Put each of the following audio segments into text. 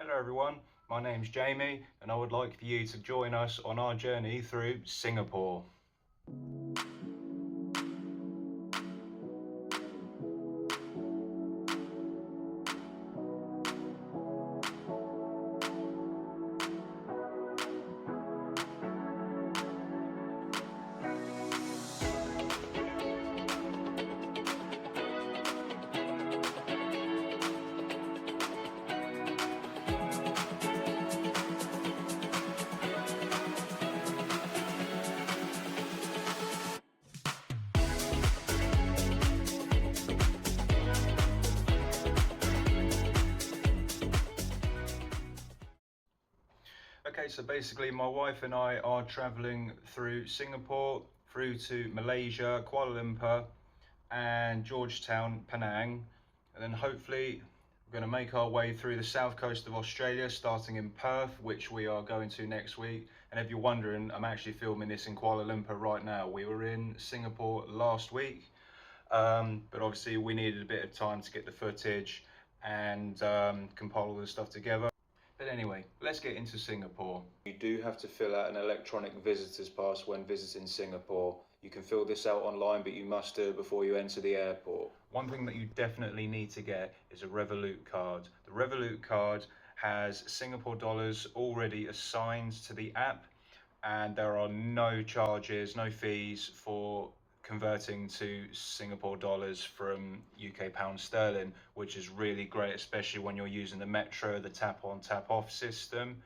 Hello everyone, my name's Jamie and I would like for you to join us on our journey through Singapore. Okay, so basically my wife and I are traveling through Singapore, through to Malaysia, Kuala Lumpur and Georgetown, Penang, and then hopefully we're going to make our way through the south coast of Australia, starting in Perth, which we are going to next week. And if you're wondering, I'm actually filming this in Kuala Lumpur right now. We were in Singapore last week, but obviously we needed a bit of time to get the footage and compile all the stuff together. But anyway, let's get into Singapore. You do have to fill out an electronic visitor's pass when visiting Singapore. You can fill this out online, but you must do it before you enter the airport. One thing that you definitely need to get is a Revolut card. The Revolut card has Singapore dollars already assigned to the app, and there are no charges, no fees for converting to Singapore dollars from UK pound sterling, which is really great, especially when you're using the Metro, the tap on, tap off system.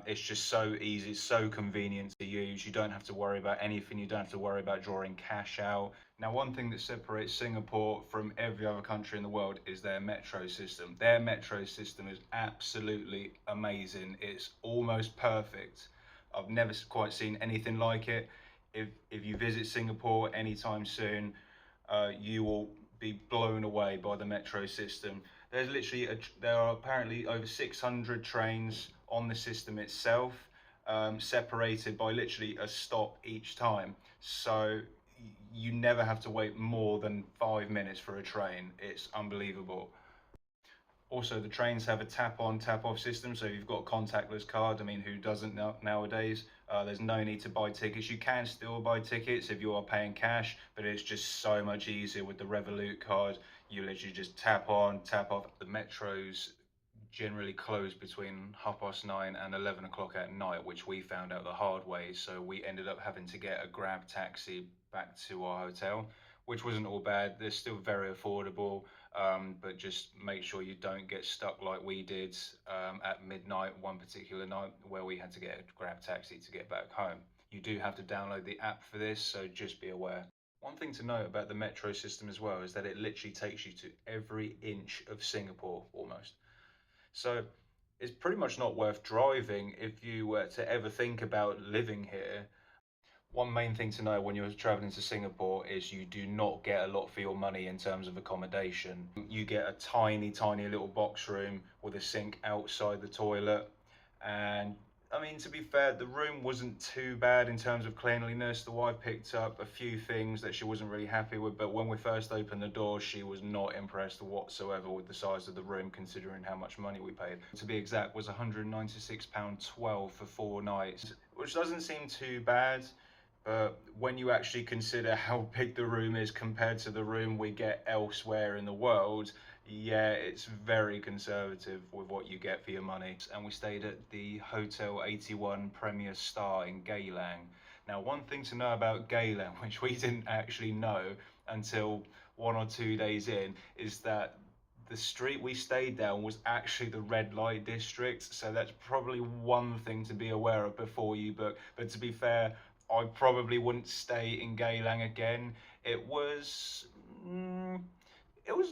It's just so easy, it's so convenient to use. You don't have to worry about anything, you don't have to worry about drawing cash out. Now, one thing that separates Singapore from every other country in the world is their metro system. Their metro system is absolutely amazing. It's almost perfect. I've never quite seen anything like it. If you visit Singapore anytime soon, you will be blown away by the metro system. There's literally there are apparently over 600 trains on the system itself, separated by literally a stop each time. So you never have to wait more than 5 minutes for a train. It's unbelievable. Also, the trains have a tap on, tap off system, so you've got a contactless card. I mean, who doesn't nowadays? There's no need to buy tickets. You can still buy tickets if you are paying cash, but it's just so much easier with the Revolut card. You literally just tap on, tap off. The metros generally close between 9:30 and 11 o'clock at night, which we found out the hard way. So we ended up having to get a grab taxi back to our hotel, which wasn't all bad. They're still very affordable, but just make sure you don't get stuck like we did at midnight one particular night where we had to get a grab taxi to get back home. You do have to download the app for this, so just be aware. One thing to note about the metro system as well is that it literally takes you to every inch of Singapore almost. So it's pretty much not worth driving if you were to ever think about living here. One main thing to know when you're traveling to Singapore is you do not get a lot for your money in terms of accommodation. You get a tiny, tiny little box room with a sink outside the toilet. And I mean, to be fair, the room wasn't too bad in terms of cleanliness. The wife picked up a few things that she wasn't really happy with, but when we first opened the door, she was not impressed whatsoever with the size of the room, considering how much money we paid. To be exact, was £196.12 for 4 nights, which doesn't seem too bad. But when you actually consider how big the room is compared to the room we get elsewhere in the world, yeah, it's very conservative with what you get for your money. And we stayed at the Hotel 81 Premier Star in Geylang. Now, one thing to know about Geylang, which we didn't actually know until 1 or 2 days in, is that the street we stayed down was actually the red light district. So that's probably one thing to be aware of before you book. But to be fair, I probably wouldn't stay in Geylang again. It was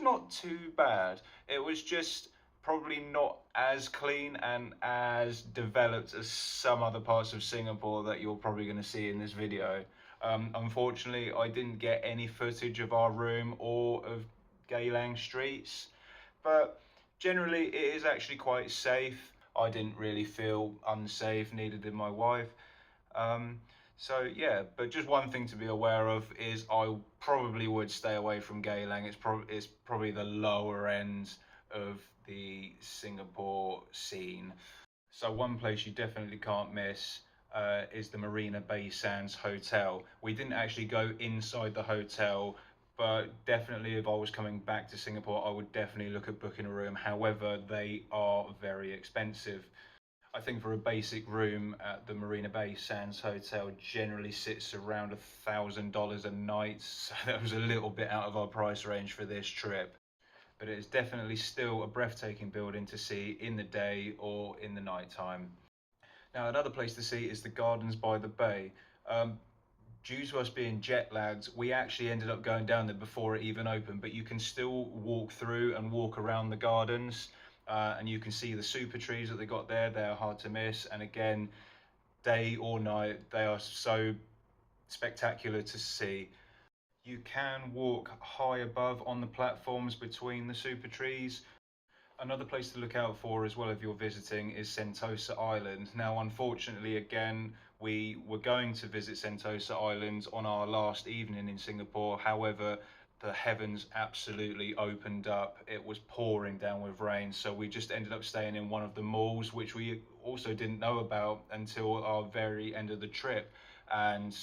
not too bad. It was just probably not as clean and as developed as some other parts of Singapore that you're probably going to see in this video. Unfortunately, I didn't get any footage of our room or of Geylang streets, but generally it is actually quite safe. I didn't really feel unsafe, neither did my wife. So yeah, but just one thing to be aware of is I probably would stay away from Geylang. It's probably the lower end of the Singapore scene. So one place you definitely can't miss is the Marina Bay Sands Hotel. We didn't actually go inside the hotel, but definitely if I was coming back to Singapore, I would definitely look at booking a room. However, they are very expensive. I think for a basic room at the Marina Bay Sands Hotel generally sits around $1,000 a night. So that was a little bit out of our price range for this trip. But it is definitely still a breathtaking building to see in the day or in the night time. Now, another place to see is the Gardens by the Bay. Due to us being jet lagged, we actually ended up going down there before it even opened, but you can still walk through and walk around the gardens, and you can see the super trees that they got there. They're hard to miss, and again, day or night, they are so spectacular to see. You can walk high above on the platforms between the super trees. Another place to look out for as well if you're visiting is Sentosa Island. Now, unfortunately, again, we were going to visit Sentosa Island on our last evening in Singapore. However, the heavens absolutely opened up. It was pouring down with rain, so we just ended up staying in one of the malls, which we also didn't know about until our very end of the trip. And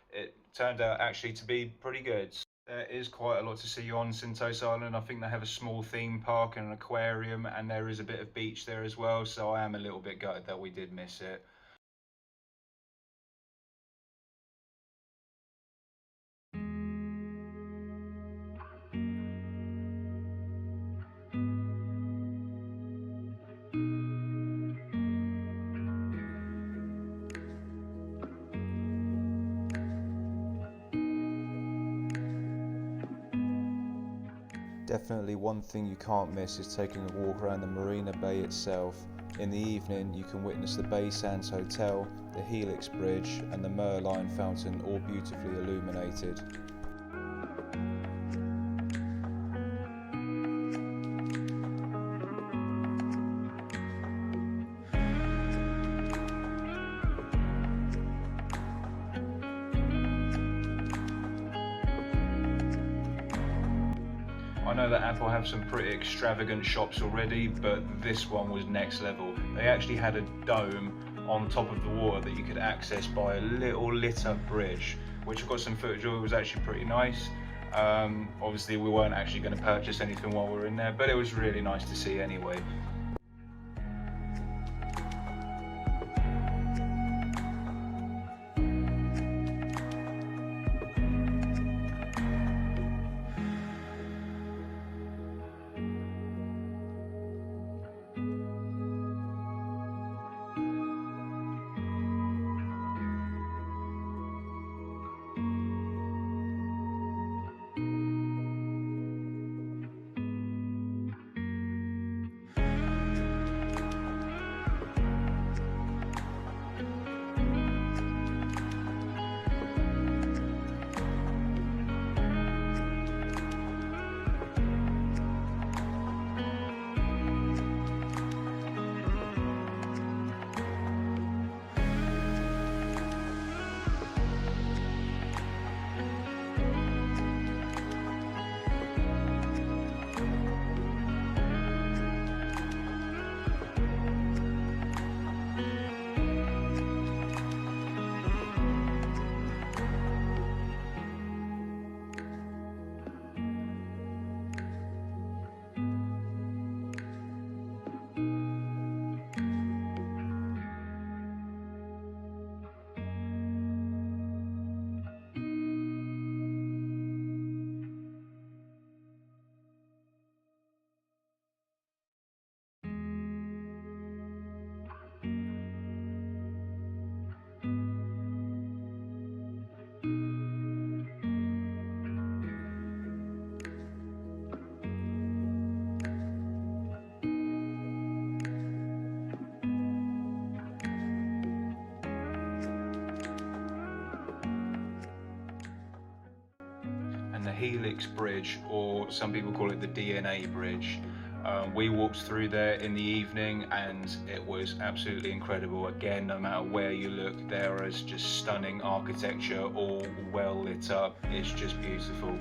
it turned out actually to be pretty good. There is quite a lot to see on Sentosa Island. I think they have a small theme park and an aquarium, and there is a bit of beach there as well, so I am a little bit gutted that we did miss it. Definitely one thing you can't miss is taking a walk around the Marina Bay itself. In the evening you can witness the Bay Sands Hotel, the Helix Bridge and the Merlion Fountain, all beautifully illuminated. I know that Apple have some pretty extravagant shops already, but this one was next level. They actually had a dome on top of the water that you could access by a little lit up bridge, which I've got some footage of. It was actually pretty nice. Obviously we weren't actually going to purchase anything while we were in there, but it was really nice to see anyway. And the Helix Bridge, or some people call it the DNA Bridge. We walked through there in the evening and it was absolutely incredible. Again, no matter where you look, there is just stunning architecture, all well lit up. It's just beautiful.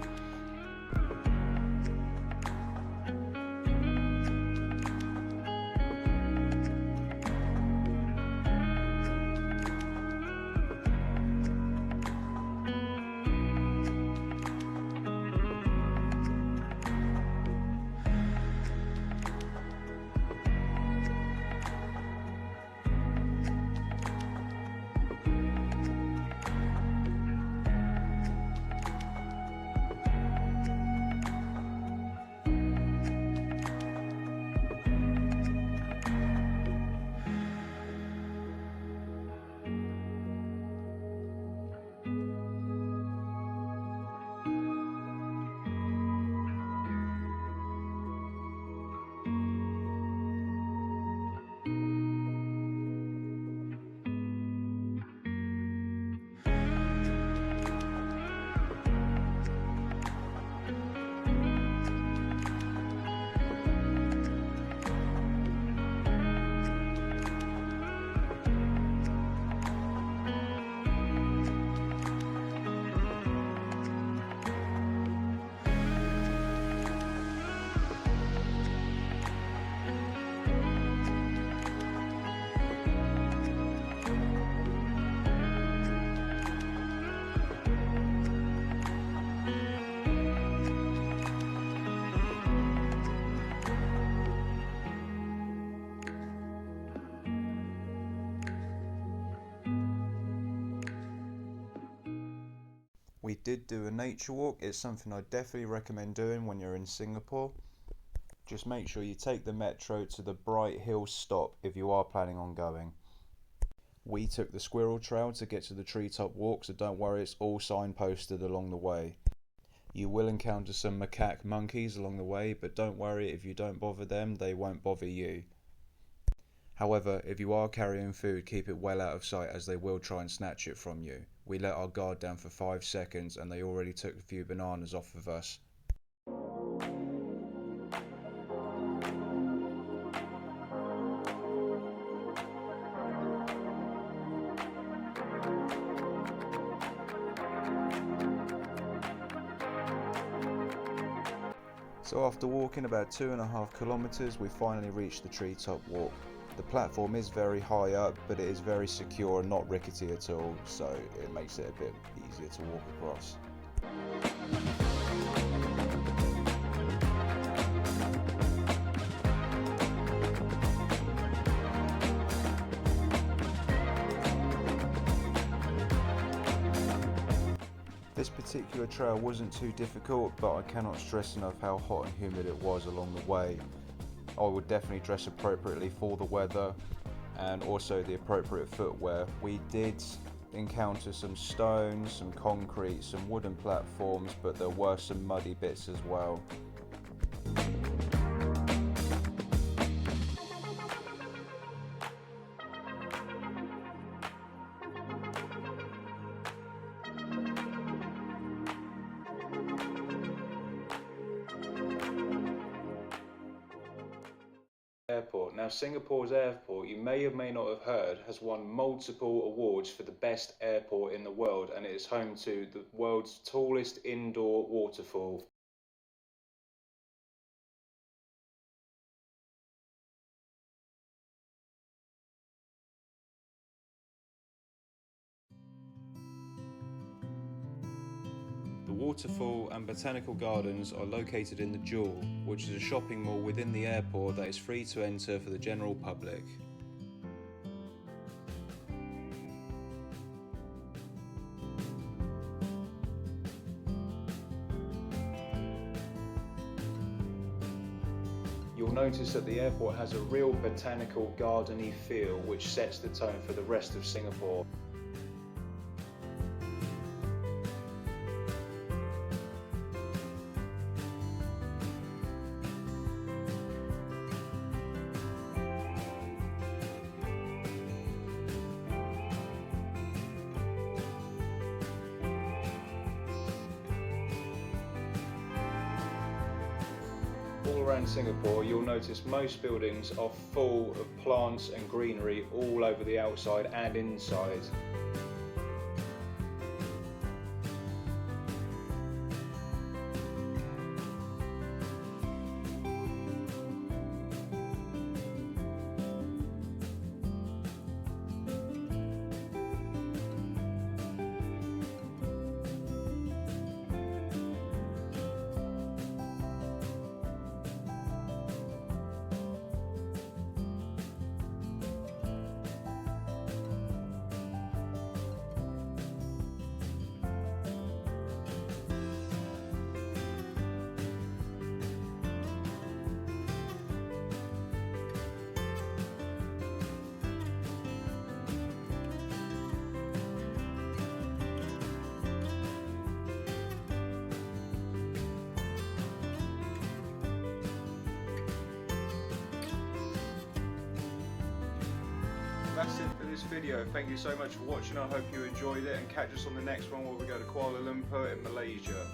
We did do a nature walk. It's something I definitely recommend doing when you're in Singapore. Just make sure you take the metro to the Bright Hill stop if you are planning on going. We took the squirrel trail to get to the treetop walk, so don't worry, it's all signposted along the way. You will encounter some macaque monkeys along the way, but don't worry, if you don't bother them, they won't bother you. However, if you are carrying food, keep it well out of sight as they will try and snatch it from you. We let our guard down for 5 seconds and they already took a few bananas off of us. So after walking about 2.5 kilometers, we finally reached the treetop walk. The platform is very high up, but it is very secure and not rickety at all, so it makes it a bit easier to walk across. This particular trail wasn't too difficult, but I cannot stress enough how hot and humid it was along the way. I would definitely dress appropriately for the weather and also the appropriate footwear. We did encounter some stones, some concrete, some wooden platforms, but there were some muddy bits as well. Airport. Now, Singapore's airport, you may or may not have heard, has won multiple awards for the best airport in the world, and it is home to the world's tallest indoor waterfall. The waterfall and botanical gardens are located in the Jewel, which is a shopping mall within the airport that is free to enter for the general public. You'll notice that the airport has a real botanical garden-y feel, which sets the tone for the rest of Singapore. All around Singapore, you'll notice most buildings are full of plants and greenery all over the outside and inside. That's it for this video. Thank you so much for watching. I hope you enjoyed it, and catch us on the next one where we go to Kuala Lumpur in Malaysia.